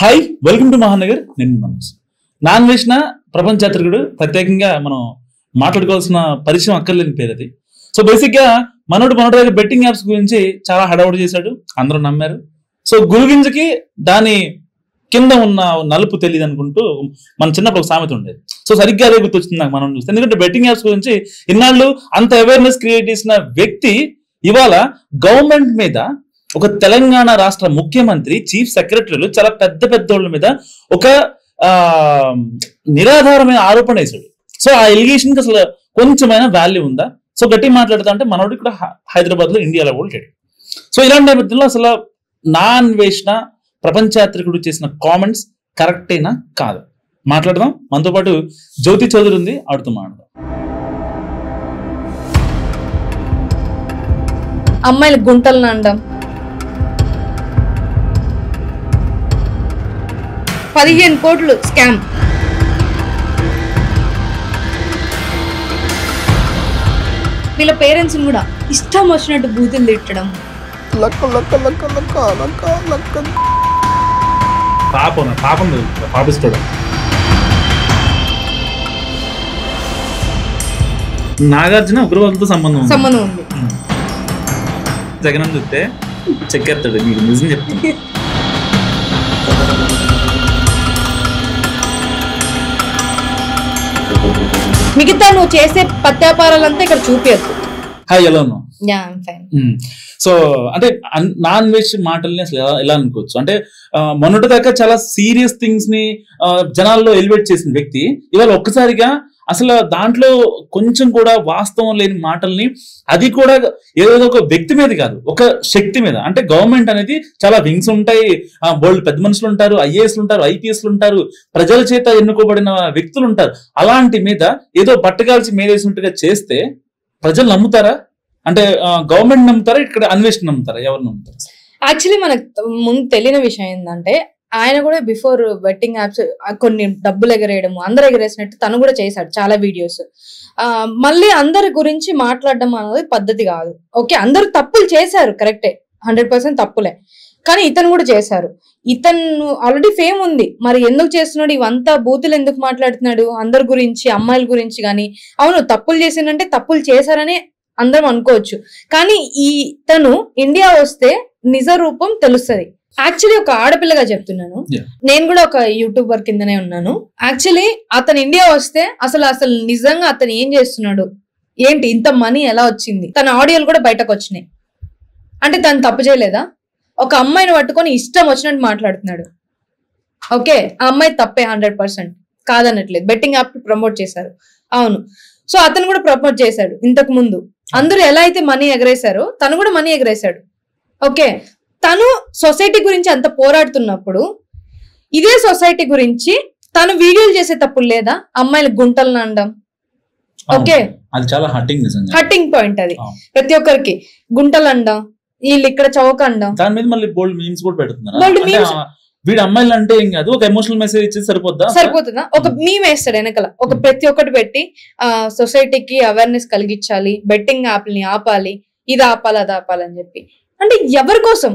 Hi, welcome to Mahanagar. నేను Manoj. Non వేసిన ప్రపంచ యాత్రికుడు. ప్రత్యేకంగా మనం మాట్లాడుకోవాల్సిన పరిచయం అక్కర్లేని పేరు అది. సో బేసిక్ గా మనోడు దగ్గర బెట్టింగ్ యాప్స్ గురించి చాలా హడావుడి చేశాడు, అందరూ నమ్మారు. సో గురుగింజకి దాని కింద ఉన్న నలుపు తెలియదు అనుకుంటూ మన చిన్నప్పుడు ఒక సామెత ఉండేది. సో సరిగ్గా అదే గుర్తొచ్చింది నాకు మనం చూస్తే. ఎందుకంటే బెట్టింగ్ యాప్స్ గురించి ఇన్నాళ్ళు అంత అవేర్నెస్ క్రియేట్ చేసిన వ్యక్తి ఇవాళ గవర్నమెంట్ మీద, ఒక తెలంగాణ రాష్ట్ర ముఖ్యమంత్రి, చీఫ్ సెక్రటరీలు, చాలా పెద్ద పెద్దోళ్ళ మీద ఒక నిరాధారమైన ఆరోపణ వేశాడు. సో ఆ ఎలిగేషన్ కి అసలు కొంచెమైనా వాల్యూ ఉందా? సో గట్టి మాట్లాడుతా అంటే మనోడు ఇక్కడ హైదరాబాద్ లో ఇండియాలో కూడా లేడు. సో ఇలాంటి నేపథ్యంలో అసలు నా అన్వేషణ ప్రపంచయాత్రికుడు చేసిన కామెంట్స్ కరెక్టేనా కాదు మాట్లాడదాం. మనతో పాటు జ్యోతి చౌదరి ఉంది, ఆడుతూ మాట్లాడదాం. అమ్మాయిలు గుంటలను అనడం, 15 కోట్లు స్కామ్, వీళ్ళ పేరెంట్స్ కూడా ఇష్టం వచ్చినట్టు బూతులు తిట్టడం. పాపిస్తాడు. నాగార్జున ఉగ్రవాదులతో సంబంధం ఉంది. జగన్ చూస్తే చెక్కేస్తాడు. మీకు నిజం చెప్తాను. మిగతా నువ్వు చేసే పత్యాపారాలంతా ఇక్కడ చూపించద్దు. హాయ్, ఎలా ఉన్నావు? సో అంటే నాన్ వెజ్ మాటల్ని అసలు ఎలా అనుకోవచ్చు అంటే, మొన్నటి దాకా చాలా సీరియస్ థింగ్స్ ని జనాల్లో ఎలివేట్ చేసిన వ్యక్తి ఇవాళ ఒక్కసారిగా అసలు దాంట్లో కొంచెం కూడా వాస్తవం లేని మాటల్ని, అది కూడా ఏదో ఒక వ్యక్తి మీద కాదు, ఒక శక్తి మీద. అంటే గవర్నమెంట్ అనేది చాలా వింగ్స్ ఉంటాయి, బోల్డ్ పెద్ద మనుషులు ఉంటారు, ఐఏఎస్లు ఉంటారు, ఐపీఎస్లు ఉంటారు, ప్రజల చేత ఎన్నుకోబడిన వ్యక్తులు ఉంటారు. అలాంటి మీద ఏదో బట్టగాల్చి మేలేసినట్టుగా చేస్తే ప్రజలు నమ్ముతారా? అంటే గవర్నమెంట్ నమ్ముతారా, ఇక్కడ అన్వేషణ నమ్ముతారా? ఎవరు నమ్ముతారు? యాక్చువల్లీ మనకు ముందు తెలియని విషయం ఏంటంటే, ఆయన కూడా బిఫోర్ బెట్టింగ్ యాప్స్ కొన్ని డబ్బులు ఎగరేయడము, అందరు ఎగరేసినట్టు తను కూడా చేశాడు చాలా వీడియోస్. మళ్ళీ అందరి గురించి మాట్లాడడం అనేది పద్ధతి కాదు. ఓకే, అందరు తప్పులు చేశారు, కరెక్టే, 100% తప్పులే. కానీ ఇతను కూడా చేశారు. ఇతను ఆల్రెడీ ఫేమ్ ఉంది, మరి ఎందుకు చేస్తున్నాడు ఇవంతా? బూతులు ఎందుకు మాట్లాడుతున్నాడు అందరి గురించి, అమ్మాయిల గురించి? కానీ అవును, తప్పులు చేసిందంటే తప్పులు చేశారని అందరం అనుకోవచ్చు. కానీ ఇతను ఇండియా వస్తే నిజ రూపం తెలుస్తుంది. యాక్చువల్లీ ఒక ఆడపిల్లగా చెప్తున్నాను, నేను కూడా ఒక యూట్యూబర్ కిందనే ఉన్నాను. యాక్చువల్లీ అతను ఇండియా వస్తే అసలు నిజంగా అతను ఏం చేస్తున్నాడు, ఏంటి, ఇంత మనీ ఎలా వచ్చింది? తన ఆడియోలు కూడా బయటకు వచ్చినాయి. అంటే తను తప్పు చేయలేదా? ఒక అమ్మాయిని పట్టుకొని ఇష్టం వచ్చినట్టు మాట్లాడుతున్నాడు. ఓకే, ఆ అమ్మాయి తప్పే, 100% కాదనట్లేదు. బెట్టింగ్ యాప్ ప్రమోట్ చేశారు, అవును. సో అతను కూడా ప్రమోట్ చేశాడు. ఇంతకు ముందు అందరూ ఎలా అయితే మనీ ఎగరేశారో తను కూడా మనీ ఎగరేశాడు. ఓకే, తను సొసైటీ గురించి అంత పోరాడుతున్నప్పుడు ఇదే సొసైటీ గురించి తను వీడియోలు చేసే తప్పులు లేదా? అమ్మాయిలు గుంటలను అనడం, ఓకే, అది చాలా హట్టింగ్ పాయింట్. అది ప్రతి ఒక్కరికి గుంటలు అనడం, వీళ్ళు ఇక్కడ చౌక అనడం. దాని మీద మళ్ళీ బోల్డ్ మీమ్స్ కూడా పెడుతున్నారు. వీడు అమ్మాయిలు అంటే ఏం కాదు, ఒక ఎమోషనల్ మెసేజ్ ఇచ్చి సరిపోతుందా? ఒక మీమ్ వేస్తాడు వెనకాల, ఒక ప్రతి ఒక్కటి పెట్టి సొసైటీకి అవేర్నెస్ కలిగించాలి, బెట్టింగ్ యాప్ని ఆపాలి, ఇది ఆపాలి, అది ఆపాలని చెప్పి. అంటే ఎవరి కోసం?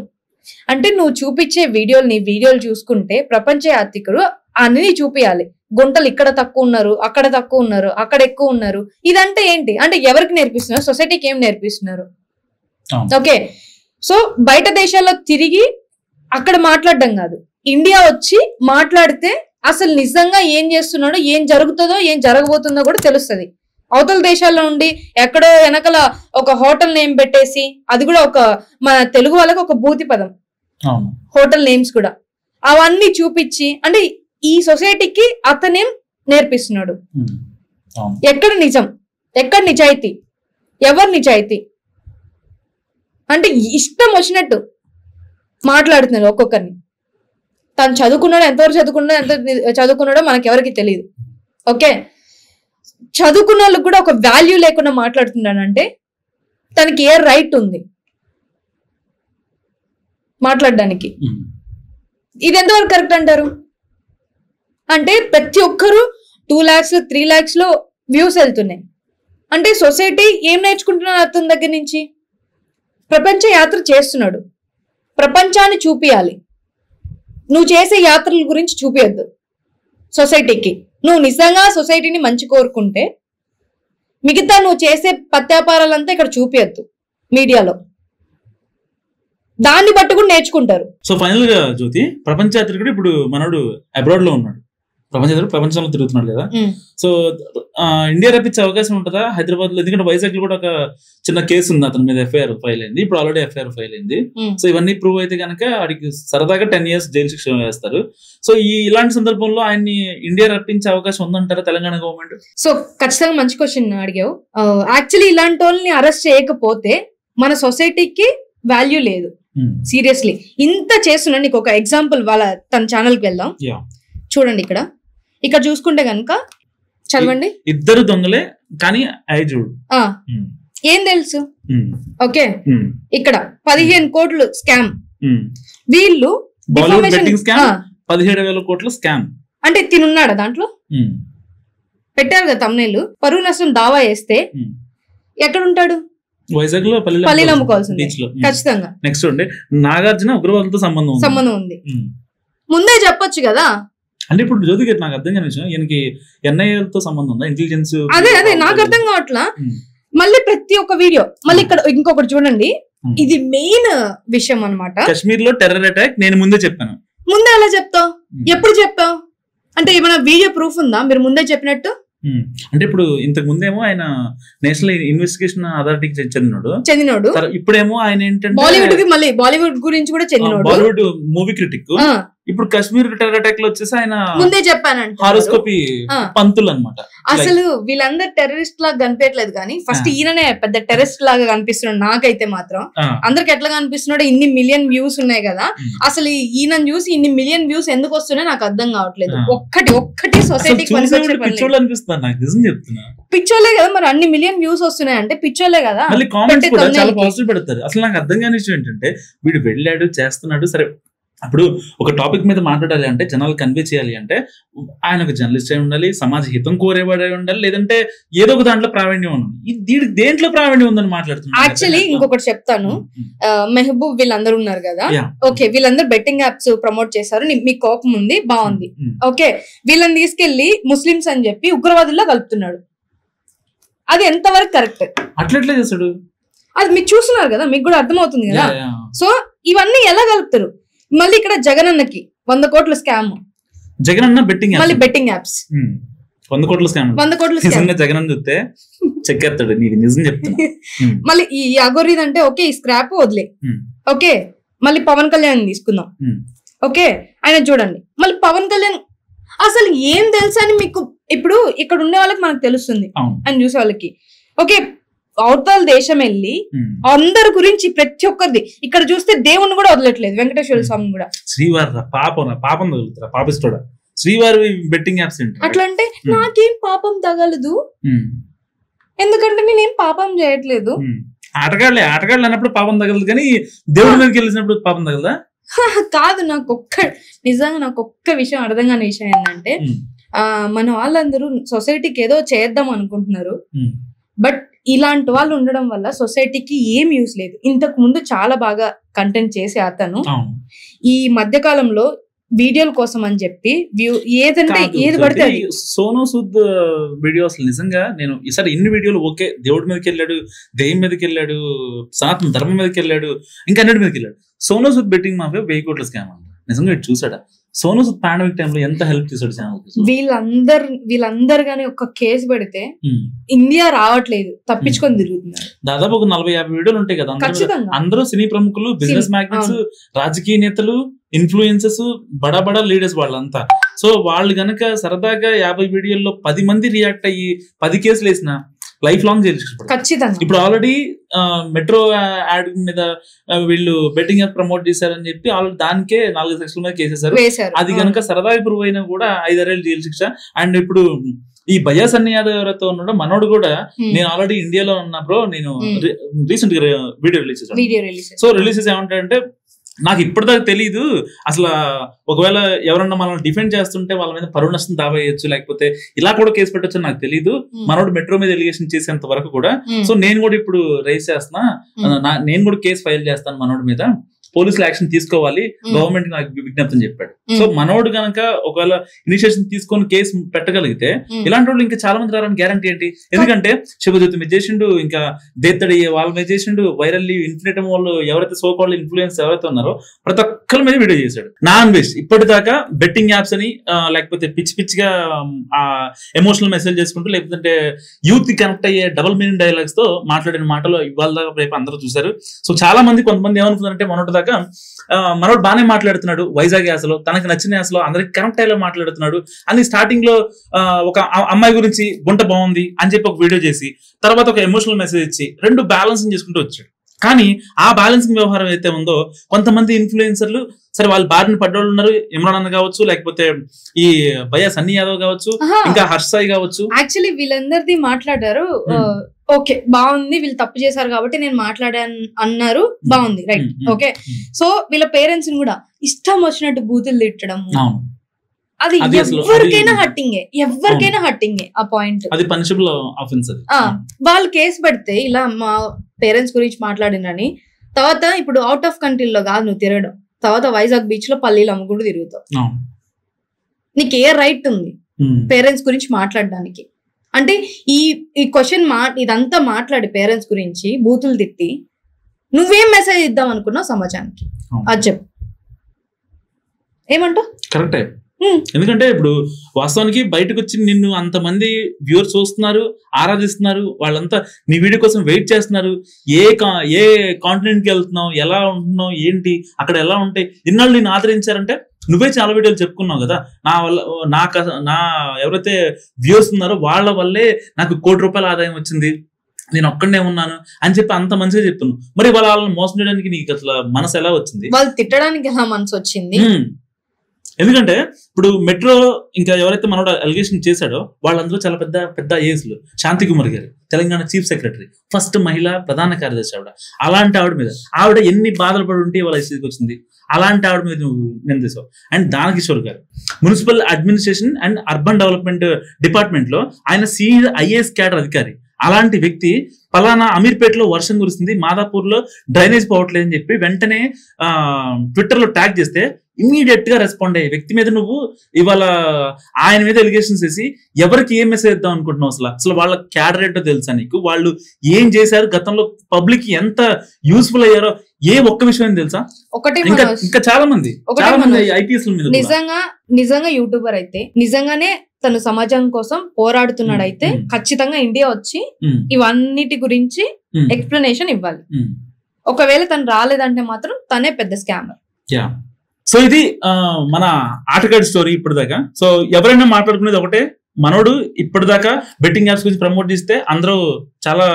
అంటే నువ్వు చూపించే వీడియోలు చూసుకుంటే ప్రపంచ యాత్రికుడు అన్ని చూపియాలి. గుంటలు ఇక్కడ తక్కువ ఉన్నారు, అక్కడ తక్కువ ఉన్నారు, అక్కడ ఎక్కువ ఉన్నారు. ఇదంటే ఏంటి? అంటే ఎవరికి నేర్పిస్తున్నారు? సొసైటీకి ఏం నేర్పిస్తున్నారు? ఓకే, సో బయట దేశాల్లో తిరిగి అక్కడ మాట్లాడడం కాదు, ఇండియా వచ్చి మాట్లాడితే అసలు నిజంగా ఏం చేస్తున్నాడో, ఏం జరుగుతుందో, ఏం జరగబోతుందో కూడా తెలుస్తుంది. అవతల దేశాల్లో ఉండి ఎక్కడో వెనకల ఒక హోటల్ నేమ్ పెట్టేసి, అది కూడా ఒక మన తెలుగు వాళ్ళకి ఒక భూతి పదం, హోటల్ నేమ్స్ కూడా, అవన్నీ చూపించి అంటే ఈ సొసైటీకి అతనేం నేర్పిస్తున్నాడు? ఎక్కడ నిజం, ఎక్కడ నిజాయితీ, ఎవరు నిజాయితీ? అంటే ఇష్టం వచ్చినట్టు మాట్లాడుతున్నారు ఒక్కొక్కరిని. తను చదువుకున్నాడో, ఎంతవరకు చదువుకున్నాడో, ఎంత చదువుకున్నాడో మనకెవరికి తెలియదు. ఓకే, చదువుకున్న వాళ్ళకి కూడా ఒక వాల్యూ లేకుండా మాట్లాడుతున్నాడంటే తనకి ఏ రైట్ ఉంది మాట్లాడడానికి? ఇది ఎంతవరకు కరెక్ట్ అంటారు? అంటే ప్రతి ఒక్కరు 2 lakhs 3 lakhs లో వ్యూస్ వెళ్తున్నాయి. అంటే సొసైటీ ఏం నేర్చుకుంటున్నారు అతని దగ్గర నుంచి? ప్రపంచ యాత్ర చేస్తున్నాడు, ప్రపంచాన్ని చూపియాలి. నువ్వు చేసే యాత్రల గురించి చూపించద్దు సొసైటీకి. నువ్వు నిజంగా సొసైటీని మంచి కోరుకుంటే మిగతా నువ్వు చేసే పత్యాపారాలంతా ఇక్కడ చూపించద్దు మీడియాలో. దాన్ని బట్టి కూడా నేర్చుకుంటారు. సో ఫైనల్ గా జ్యోతి, ప్రపంచ యాత్రికుడు ఇప్పుడు మనోడు అబ్రాడ్ లో ఉన్నాడు, ప్రపంచంలో తిరుగుతున్నాడు కదా. సో ఇండియా రప్పించే అవకాశం ఉంటుందా హైదరాబాద్ లో? ఎందుకంటే వైజాగ్ లో కూడా ఒక చిన్న కేసు ఉంది, అతని మీద ఎఫ్ఐఆర్ ఫైల్ అయింది, ఇప్పుడు ఆల్రెడీ ఎఫ్ఐఆర్ ఫైల్ అయింది. సో ఇవన్నీ ప్రూవ్ అయితే కనుక వాడికి సరదాగా 10 years జైలు శిక్ష వేస్తారు. సో ఇలాంటి సందర్భంలో ఆయన్ని ఇండియా రప్పించే అవకాశం ఉందంటారా తెలంగాణ గవర్నమెంట్? సో ఖచ్చితంగా మంచి క్వశ్చన్ అడిగావు. యాక్చువల్లీ ఇలాంటి వాళ్ళని అరెస్ట్ చేయకపోతే మన సొసైటీకి వాల్యూ లేదు. సీరియస్లీ ఇంత చేస్తున్నా. నీకు ఒక ఎగ్జాంపుల్, తన ఛానల్ కి వెళ్దాం. చూడండి, ఇక్కడ చూసుకుంటే గనక చదవండి. ఇద్దరు దొంగలే కానీ చూడు ఏం తెలుసు. ఓకే, ఇక్కడ 15 కోట్లు స్కామ్. వీళ్ళు 17,000 కోట్ల స్కామ్ అంటే తినున్నాడా దాంట్లో? పెట్టారు కదా తమ్నేలు. పరువు నష్టం దావా వేస్తే ఎక్కడ ఉంటాడు? వైజాగ్ లో పల్లీలు అమ్ముకోవాల్సింది ఖచ్చితంగా. నెక్స్ట్ ఉండే నాగార్జున ఉగ్రవాదులతో సంబంధం ఉంది. ముందే చెప్పొచ్చు కదా. అంటే ఇప్పుడు జ్యోతికి నాకు అర్థం కాని విషయం, ఈయనకి ఎన్ఐఏలతో సంబంధం ఉందా? ఇంటెలిజెన్స్? అదే నాకు అర్థం కావట్లా. మళ్ళీ ప్రతి ఒక్క వీడియో మళ్ళీ ఇక్కడ ఇంకొకటి చూడండి, ఇది మెయిన్ విషయం అన్నమాట. కశ్మీర్ లో టెర్రర్ అటాక్ నేను ముందే చెప్పాను. ముందే ఎలా చెప్తావు? ఎప్పుడు చెప్పావు? అంటే ఏమైనా వీడియో ప్రూఫ్ ఉందా మీరు ముందే చెప్పినట్టు? అంటే ఇప్పుడు ఇంతకు ముందేమో ఆయన నేషనల్ ఇన్వెస్టిగేషన్ అథారిటీకి చెందినోడు, ఇప్పుడేమో ఆయన ఏంటంటే బాలీవుడ్ గురించి కూడా చెందినోడు, బాలీవుడ్ మూవీ క్రిటిక్. ఇప్పుడు కశ్మీర్ టెర్రర్ అటాక్ లో వచ్చేసి ఆయన ముందే చెప్పానంట హారోస్కోపీ పంతులు అన్నమాట. అసలు వీళ్ళందరూ టెర్రరిస్ట్ లాగా కనిపించట్లేదు, కానీ ఫస్ట్ ఈయననే పెద్ద టెర్రరిస్ట్ లాగా కనిపిస్తున్నాడు నాకైతే మాత్రం. అందరికి ఎట్లా కనిపిస్తున్నాడు? ఇన్ని మిలియన్ వ్యూస్ ఉన్నాయి కదా, అసలు ఈయన చూసి ఇన్ని మిలియన్ వ్యూస్ ఎందుకు వస్తున్నాయి నాకు అర్థం కావట్లేదు. ఒక్కటి సొసైటీకి పిచ్చోలే కదా మరి, అన్ని మిలియన్ వ్యూస్ వస్తున్నాయి అంటే పిచ్చోలే కదా. కామెంట్స్ కూడా చాలా పాజిటివ్ పెడతారు. అసలు నాకు అర్థం కాని విషయం ఏంటంటే, వీడు వెళ్ళాడు చేస్తున్నాడు సరే, అప్పుడు ఒక టాపిక్ మీద మాట్లాడాలి అంటే, జనాలు కన్వే చేయాలి అంటే ఆయన ఒక జర్నలిస్ట్ అయి ఉండాలి, సమాజ హితం కోరేవాడే ఉండాలి, లేదంటే ఏదో ఒక దాంట్లో ప్రావీణ్యం ఉంది. దేంట్లో ప్రావీణ్యం ఉందని మాట్లాడుతున్నాను. యాక్చువల్లీ ఇంకొకటి చెప్తాను, మెహబూబ్ వీళ్ళందరూ ఉన్నారు కదా, ఓకే, వీళ్ళందరూ బెట్టింగ్ యాప్స్ ప్రమోట్ చేశారు, మీకు కోపం ఉంది, బాగుంది, ఓకే, వీళ్ళని తీసుకెళ్లి ముస్లిమ్స్ అని చెప్పి ఉగ్రవాదుల్లో కలుపుతున్నాడు. అది ఎంతవరకు కరెక్ట్? అట్లెట్లా చేస్తాడు? అది మీరు చూస్తున్నారు కదా, మీకు కూడా అర్థమవుతుంది కదా. సో ఇవన్నీ ఎలా కలుపుతారు? మళ్ళీ ఇక్కడ జగనన్నకి 100 కోట్ల స్కామ్. జగనన్న బెట్టింగ్ మళ్ళీ బెట్టింగ్ యాప్స్ 100 కోట్ల స్కామ్. 100 కోట్ల స్కామ్. జగనన్న చూస్తే చెక్కేస్తాడు, నీకు నిజం చెప్తున్నా. మళ్ళీ ఈ అగోరీది అంటే ఓకే, ఈ స్క్రాప్ వదిలే, ఓకే, మళ్ళీ పవన్ కళ్యాణ్ తీసుకుందాం, ఓకే, ఆయన చూడండి. మళ్ళీ పవన్ కళ్యాణ్ అసలు ఏం తెలుసా అని మీకు ఇప్పుడు ఇక్కడ ఉండే వాళ్ళకి మనకు తెలుస్తుంది, అని చూసే వాళ్ళకి. ఓకే, అవతల దేశం వెళ్ళి అందరి గురించి ప్రతి ఒక్కరిది ఇక్కడ చూస్తే దేవుణ్ణి కూడా వదలట్లేదు, వెంకటేశ్వర స్వామి కూడా. శ్రీవారి పాపం తగులుతారా? పాపిస్తాడా? శ్రీవారి బెట్టింగ్ యాప్స్ అట్లా అంటే నాకేం పాపం తగలదు, ఎందుకంటే నేనేం పాపం చేయట్లేదు. ఆటగాళ్ళే అన్నప్పుడు పాపం తగలదు, కానీ దేవుడి మీదకి వెళ్ళినప్పుడు పాపం తగలదా? కాదు, నిజంగా నాకు ఒక్క విషయం అర్థం కాని విషయం ఏంటంటే, మన వాళ్ళందరూ సొసైటీకి ఏదో చేద్దాం అనుకుంటున్నారు, బట్ ఇలాంటి వాళ్ళు ఉండడం వల్ల సొసైటీకి ఏం యూస్ లేదు. ఇంతకు ముందు చాలా బాగా కంటెంట్ చేసే అతను ఈ మధ్య కాలంలో వీడియోల కోసం అని చెప్పి ఏదంటే ఏది పడితే అది. సోనూ సూద్ వీడియోస్ నిజంగా నేను ఈసారి ఇన్ని వీడియోలు ఓకే, దేవుడి మీదకి వెళ్ళాడు, దెయ్యం మీదకి వెళ్ళాడు, సనాతన ధర్మం మీదకి వెళ్ళాడు, ఇంకా అన్నిటి మీదకి వెళ్ళాడు. సోనూ సూద్ బెట్టింగ్ మాఫియా 1000 కోట్ల స్కామ్ అంట. నిజంగా ఇటు చూసాడా? సోనూ సూద్ పాండమిక్ టైంలో ఎంత హెల్ప్ చేశాడు ఛానల్. వీళ్ళందరు గానీ ఒక కేసు పెడితే ఇండియా రావట్లేదు, తప్పించుకొని తిరుగుతున్నారు. దాదాపు ఒక 40-50 వీడియోలు ఉంటాయి కదా. అందరూ సినీ ప్రముఖులు, బిజినెస్ మ్యాగ్నెట్స్, రాజకీయ నేతలు, ఇన్ఫ్లుయెన్సర్స్, బడా లీడర్స్ వాళ్ళంతా. సో వాళ్ళు గనక సరదాగా 50 వీడియోల్లో 10 మంది రియాక్ట్ అయ్యి 10 కేసులు వేసిన లైఫ్ లాంగ్ జైలు శిక్ష. ఖచ్చితంగా. ఇప్పుడు ఆల్రెడీ మెట్రో యాడ్ మీద వీళ్ళు బెట్టింగ్ యాప్ ప్రమోట్ చేశారని చెప్పి ఆల్రెడీ దానికే 4 సెక్షన్ల మీద కేసేశారు. అది కనుక సరదాగా ప్రూవ్ అయినా కూడా 5 ఏళ్ల జైలు శిక్ష. అండ్ ఇప్పుడు ఈ భయ్యా సన్నీ యాదవ్ ఎవరైతే ఉన్నాడో మనోడు కూడా, నేను ఆల్రెడీ ఇండియాలో ఉన్నా బ్రో, నేను రీసెంట్ గా వీడియో రిలీజ్ చేశాను. సో రిలీజ్ చేసి ఏమంటాడంటే, నాకు ఇప్పటిదాకా తెలియదు అసలు ఒకవేళ ఎవరన్నా మనం డిఫెండ్ చేస్తుంటే వాళ్ళ మీద పరువు నష్టం దావా వేయొచ్చు, లేకపోతే ఇలా కూడా కేసు పెట్టొచ్చు నాకు తెలియదు. మనోడు మెట్రో మీద ఎలిగేషన్ చేసేంత వరకు కూడా. సో నేను కూడా ఇప్పుడు రైజ్ చేస్తున్నా, నేను కూడా కేసు ఫైల్ చేస్తాను మనోడి మీద, పోలీసులు యాక్షన్ తీసుకోవాలి, గవర్నమెంట్ నాకు విజ్ఞప్తి చెప్పాడు. సో మనోడు గనక ఒకవేళ ఇనిషియేషన్ తీసుకొని కేసు పెట్టగలిగితే ఇలాంటి వాళ్ళు ఇంకా చాలా మంది రారని గ్యారంటీ ఏంటి? ఎందుకంటే శివజ్యోతి మీద చేసిండు, ఇంకా దేత్తడి వాళ్ళ మీద చేసిండు, వైరల్ ఇన్ఫినిటమ్ వాళ్ళు ఎవరైతే సో కాల్డ్ ఇన్ఫ్లుయెన్స్ ఎవరైతే ఉన్నారో ప్రతి ఒక్కరి మీద వీడియో చేశాడు. నాన్ వేస్ట్ ఇప్పటిదాకా బెట్టింగ్ యాప్స్ అని లేకపోతే పిచ్చి పిచ్చిగా ఎమోషనల్ మెసేజ్ చేసుకుంటూ, లేకపోతే యూత్ కనెక్ట్ అయ్యే డబుల్ మీనింగ్ డైలాగ్స్ తో మాట్లాడిన మాటలు ఇవాళ దాకా రేపు అందరూ చూశారు. సో చాలా మంది కొంతమంది ఏమనుకున్నారంటే మొన్నటి మనోడు బాగానే మాట్లాడుతున్నాడు, వైజాగ్ యాసలో తనకు నచ్చిన యాసలో అందరికి కనెక్ట్ అయ్యేలా మాట్లాడుతున్నాడు అని స్టార్టింగ్ లో ఒక అమ్మాయి గురించి గుంట బాగుంది అని చెప్పి ఒక వీడియో చేసి తర్వాత ఒక ఎమోషనల్ మెసేజ్ ఇచ్చి రెండు బ్యాలెన్సింగ్ చేసుకుంటూ వచ్చాడు. కానీ ఆ బ్యాలెన్సింగ్ వ్యవహారం అయితే ఉందో కొంతమంది ఇన్ఫ్లుయెన్సర్లు, సరే వాళ్ళు బారిన పడ్డోళ్ళు ఉన్నారు, ఇమ్రాన్ అన్న కావచ్చు, లేకపోతే ఈ భయ్యా సన్నీ యాదవ్ కావచ్చు, ఇంకా హర్ష్ సాయి కావచ్చు. యాక్చువల్లీ వీళ్ళందరిది మాట్లాడారు, ఓకే బాగుంది, వీళ్ళు తప్పు చేశారు కాబట్టి నేను మాట్లాడాను అన్నారు, బాగుంది, రైట్, ఓకే. సో వీళ్ళ పేరెంట్స్ ని కూడా ఇష్టం వచ్చినట్టు బూతులు తిట్టడం, అది ఎవరికైనా హట్టింగే ఆ పాయింట్. అది పనిషబుల్ ఆఫెన్స్. వాళ్ళు కేసు పెడితే ఇలా మా పేరెంట్స్ గురించి మాట్లాడినని, తర్వాత ఇప్పుడు అవుట్ ఆఫ్ కంట్రీలో కాదు నువ్వు తిరగడం, తర్వాత వైజాగ్ బీచ్ లో పల్లీలు అమ్ముకుంటూ తిరుగుతావు. నీకు ఏ రైట్ ఉంది పేరెంట్స్ గురించి మాట్లాడడానికి? అంటే ఈ క్వశ్చన్ ఇదంతా మాట్లాడి పేరెంట్స్ గురించి బూతులు తిట్టి నువ్వేం మెసేజ్ ఇద్దాం అనుకున్నావు సమాజానికి? అది చెప్పు, ఏమంటావు? కరెక్టే. ఎందుకంటే ఇప్పుడు వాస్తవానికి బయటకు వచ్చి నిన్ను అంతమంది వ్యూవర్స్ చూస్తున్నారు, ఆరాధిస్తున్నారు, వాళ్ళంతా నీ వీడియో కోసం వెయిట్ చేస్తున్నారు. ఏ కాంటినెంట్ కి వెళ్తున్నావు, ఎలా ఉంటున్నావు, ఏంటి అక్కడ ఎలా ఉంటాయి, ఇన్నాళ్ళు నేను ఆదరించారంటే నువ్వే చాలా వీడియోలు చెప్పుకున్నావు కదా, నా వల్ల నా ఎవరైతే వ్యూవర్స్ ఉన్నారో వాళ్ళ వల్లే నాకు ₹1,00,00,000 ఆదాయం వచ్చింది, నేను ఒక్కడనే ఉన్నాను అని చెప్పి అంత మంచిగా చెప్తున్నావు. మరి వాళ్ళని మోసం చేయడానికి నీకు అసలు మనసు ఎలా వచ్చింది? వాళ్ళు తిట్టడానికి ఎలా మనసు వచ్చింది? ఎందుకంటే ఇప్పుడు మెట్రో ఇంకా ఎవరైతే మనోడు అలిగేషన్ చేశాడో వాళ్ళందరూ చాలా పెద్ద పెద్ద ఏజ్లు. శాంతి కుమార్ గారు తెలంగాణ చీఫ్ సెక్రటరీ, ఫస్ట్ మహిళా ప్రధాన కార్యదర్శి ఆవిడ. అలాంటి ఆవిడ మీద ఆవిడ ఎన్ని బాధలు పడి ఉంటే వాళ్ళ స్థితికి వచ్చింది, అలాంటి ఆవిడ మీద నువ్వు నిందిస్తావు. అండ్ దానకిషోర్ గారు municipal administration and urban development department లో ఆయన సీనియర్ IAS క్యాడర్ అధికారి. అలాంటి వ్యక్తి పలానా అమీర్పేటలో వర్షం కురిసింది, మాదాపూర్ లో డ్రైనేజ్ పోవట్లేదని చెప్పి వెంటనే ట్విట్టర్ లో ట్యాగ్ చేస్తే ఇమీడియట్ గా రెస్పాండ్ అయ్యే వ్యక్తి మీద నువ్వు ఇవాళ ఆయన మీద ఎలిగేషన్స్ వేసి ఎవరికి ఏం మెసేజ్ ఇద్దాం అనుకుంటున్నావు? అసలు వాళ్ళ క్యాడర్ ఏంటో తెలుసా నీకు? వాళ్ళు ఏం చేశారు, గతంలో పబ్లిక్ ఎంత యూస్ఫుల్ అయ్యారో ఏ ఒక్క విషయం తెలుసా? ఇంకా చాలా మంది IPS మీద నిజంగా యూట్యూబర్ అయితే నిజంగానే తను సమాజం కోసం పోరాడుతున్నాడైతే ఖచ్చితంగా ఇండియా వచ్చి ఇవన్నిటి గురించి ఎక్స్ప్లెనేషన్ ఇవ్వాలి. ఒకవేళ తను రాలేదంటే మాత్రం తనే పెద్ద స్కామర్. సో ఇది మన ఆటగాడి స్టోరీ ఇప్పటిదాకా. సో ఎవరైనా మాట్లాడుకునేది ఒకటే, మనోడు ఇప్పటిదాకా బెట్టింగ్ యాప్స్ గురించి ప్రమోట్ చేస్తే అందరూ చాలా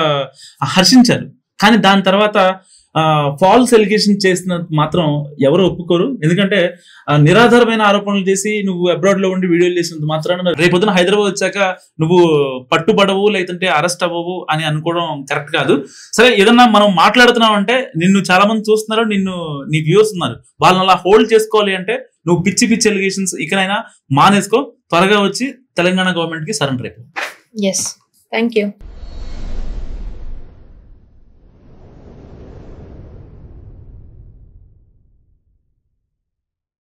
హర్షించారు. కానీ దాని తర్వాత ఫాల్స్ ఎలిగేషన్ చేసిన మాత్రం ఎవరు ఒప్పుకోరు. ఎందుకంటే నిరాధారమైన ఆరోపణలు చేసి నువ్వు అబ్రాడ్ లో ఉండి వీడియోలు చేసినంత మాత్రాన రేపొద్దున హైదరాబాద్ వచ్చాక నువ్వు పట్టుబడవు లేదంటే అరెస్ట్ అవ్వవు అని అనుకోవడం కరెక్ట్ కాదు. సరే ఏదన్నా మనం మాట్లాడుతున్నావు అంటే నిన్ను చాలా మంది చూస్తున్నారు, నీ వ్యూస్ ఉన్నారు, వాళ్ళని అలా హోల్డ్ చేసుకోవాలి అంటే నువ్వు పిచ్చి పిచ్చి ఎలిగేషన్స్ ఇకనైనా మానేసుకో, త్వరగా వచ్చి తెలంగాణ గవర్నమెంట్ కి సరెండర్ అయిపో. Yes, thank you.